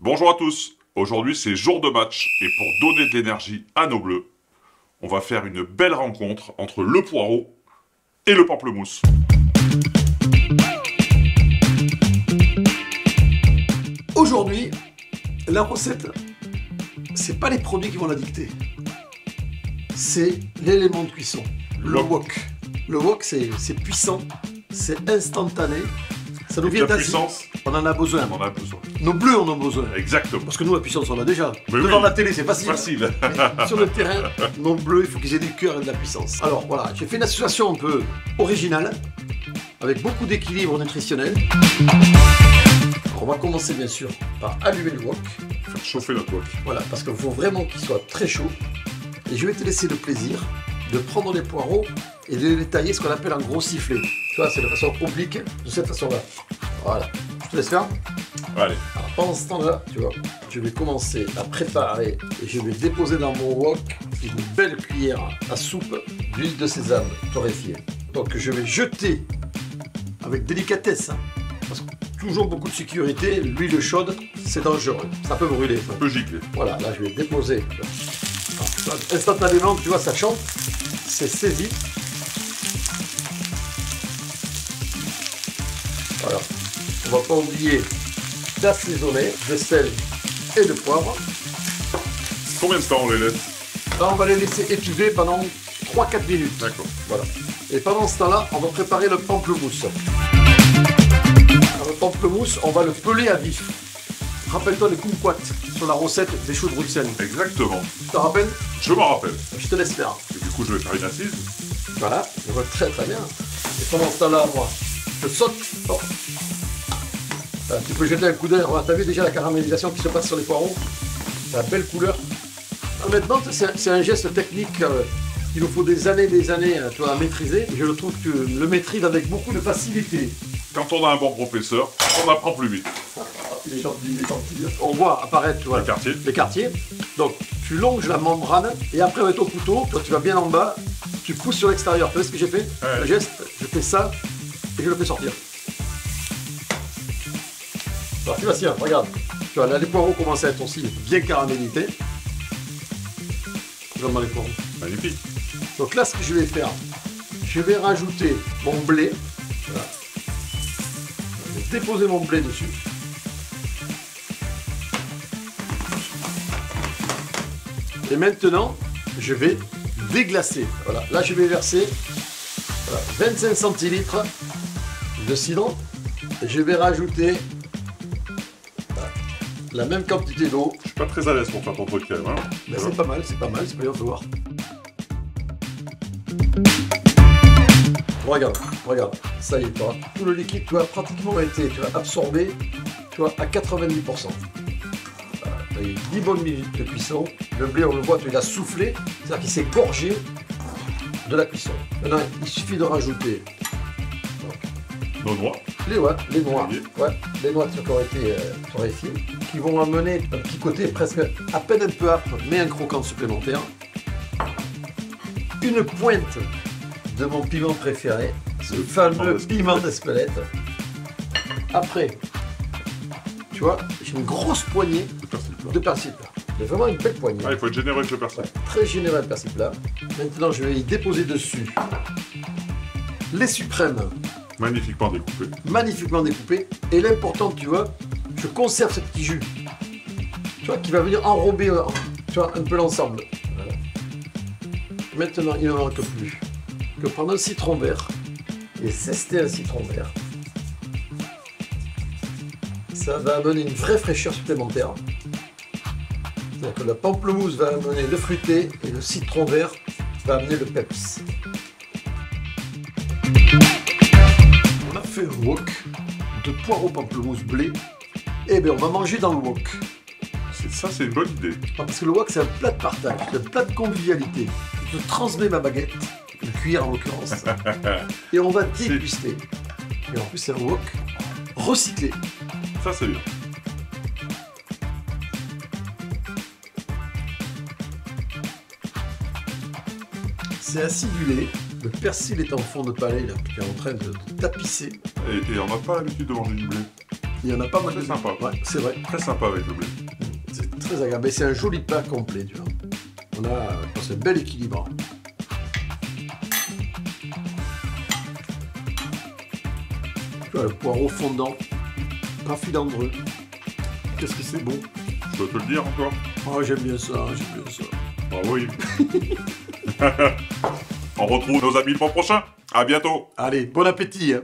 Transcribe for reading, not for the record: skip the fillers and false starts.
Bonjour à tous, aujourd'hui c'est jour de match et pour donner de l'énergie à nos bleus, on va faire une belle rencontre entre le poireau et le pamplemousse. Aujourd'hui, la recette, c'est pas les produits qui vont la dicter, c'est l'élément de cuisson, le wok. Le wok c'est puissant, c'est instantané, ça nous vient La d'Asie. puissance, On en a besoin. on en a besoin. Nos bleus en ont besoin. Exactement. Parce que nous, la puissance, on l'a déjà. Mais Devant oui. la télé, c'est facile. Facile. Mais sur le terrain, nos bleus, il faut qu'ils aient du cœur et de la puissance. Alors voilà, j'ai fait une association un peu originale, avec beaucoup d'équilibre nutritionnel. Alors, on va commencer bien sûr par allumer le wok. Faire chauffer notre wok. Voilà, parce qu'il faut vraiment qu'il soit très chaud. Et je vais te laisser le plaisir de prendre les poireaux et de les tailler ce qu'on appelle un gros sifflet. Tu vois, c'est de façon oblique, de cette façon-là. Voilà. Je te laisse faire. Allez, Alors, pendant ce temps-là, tu vois, je vais commencer à préparer et je vais déposer dans mon wok une belle cuillère à soupe d'huile de sésame torréfiée. Donc je vais jeter avec délicatesse, hein, parce que toujours beaucoup de sécurité, l'huile chaude, c'est dangereux, ça peut brûler. on peut gicler. Voilà, là je vais déposer. Alors, instantanément, tu vois, ça chante, c'est saisi. Voilà. On va pas oublier d'assaisonner de sel et de poivre. Combien de temps on les laisse? Là, on va les laisser étuver pendant 3-4 minutes. D'accord. Voilà. Et pendant ce temps-là, on va préparer le pamplemousse. Alors, le pamplemousse, on va le peler à vif. Rappelle-toi les kumquats sur la recette des choux de Bruxelles. Exactement. Tu te rappelles? Je m'en rappelle. Je te laisse faire. Et du coup, je vais faire une assise. Voilà, on voit très très bien. Et pendant ce temps-là, moi, je saute. Oh. Tu peux jeter un coup d'œil. T'as vu déjà la caramélisation qui se passe sur les poireaux? La belle couleur. Honnêtement, c'est un geste technique qu'il nous faut des années tu vois, à maîtriser. Et je le trouve que tu le maîtrises avec beaucoup de facilité. Quand on a un bon professeur, on apprend plus vite. Il est gentil, il est gentil. On voit apparaître, tu vois, Les quartiers. les quartiers. Donc, tu longes la membrane et après avec ton couteau, toi tu vas bien en bas, tu pousses sur l'extérieur. Tu vois ce que j'ai fait? Ouais. Le geste, je fais ça et je le fais sortir. Alors, Sébastien, regarde. Tu vois, là, les poireaux commencent à être aussi bien caramélisés. Regarde-moi les poireaux. Magnifique. Donc là, ce que je vais faire, je vais rajouter mon blé. Voilà. Je vais déposer mon blé dessus. Et maintenant, je vais déglacer. Voilà. Là, je vais verser 25 centilitres de cidre. Et je vais rajouter la même quantité d'eau. Je suis pas très à l'aise pour faire ton truc, hein. Ben, c'est pas mal, c'est pas bien, faut voir. Regarde, ça y est, tu vois, tout le liquide, tu as pratiquement été absorbé, tu vois, à 90%. Voilà, tu as eu 10 bonnes minutes de cuisson. Le blé, on le voit, il a soufflé, c'est-à-dire qu'il s'est gorgé de la cuisson. Maintenant, il suffit de rajouter Nos noix. les noix, les noix qui ont été torréfiées, qui vont amener un petit côté presque à peine un peu âpre, mais un croquant supplémentaire. Une pointe de mon piment préféré, ce fameux piment d'Espelette. Après, tu vois, j'ai une grosse poignée de persil plat. J'ai vraiment une belle poignée. Ah, il faut être généreux avec le persil. Très généreux de persil plat. Maintenant, je vais y déposer dessus les suprêmes Magnifiquement découpé. magnifiquement découpés. Et l'important, tu vois, je conserve ce petit jus, tu vois, qui va venir enrober, tu vois, un peu l'ensemble. Voilà. Maintenant, il ne manque plus que prendre un citron vert et zester un citron vert. Ça va amener une vraie fraîcheur supplémentaire. C'est-à-dire que le pamplemousse va amener le fruité et le citron vert va amener le peps. On a fait un wok de poireaux pamplemousse blé. Et bien on va manger dans le wok. Ça, c'est une bonne idée. Parce que le wok c'est un plat de partage, c'est un plat de convivialité. Je te transmets ma baguette, une cuillère en l'occurrence, et on va déguster. Et en plus c'est un wok recyclé. Ça, c'est bien. C'est acidulé, le persil est en fond de palais, là, qui est en train de tapisser. Et on n'a pas l'habitude de manger du blé. Il y en a pas mal. C'est sympa. Ouais, c'est vrai. Très sympa avec le blé. C'est très agréable. Et c'est un joli plat complet, tu vois. On a, je pense, un bel équilibre. Tu vois, le poireau fondant, pas filandreux. Qu'est-ce que c'est bon. Je dois te le dire encore. Oh, j'aime bien ça, j'aime bien ça. Ah oui. On retrouve nos amis le mois prochain. À bientôt. Allez, bon appétit, hein.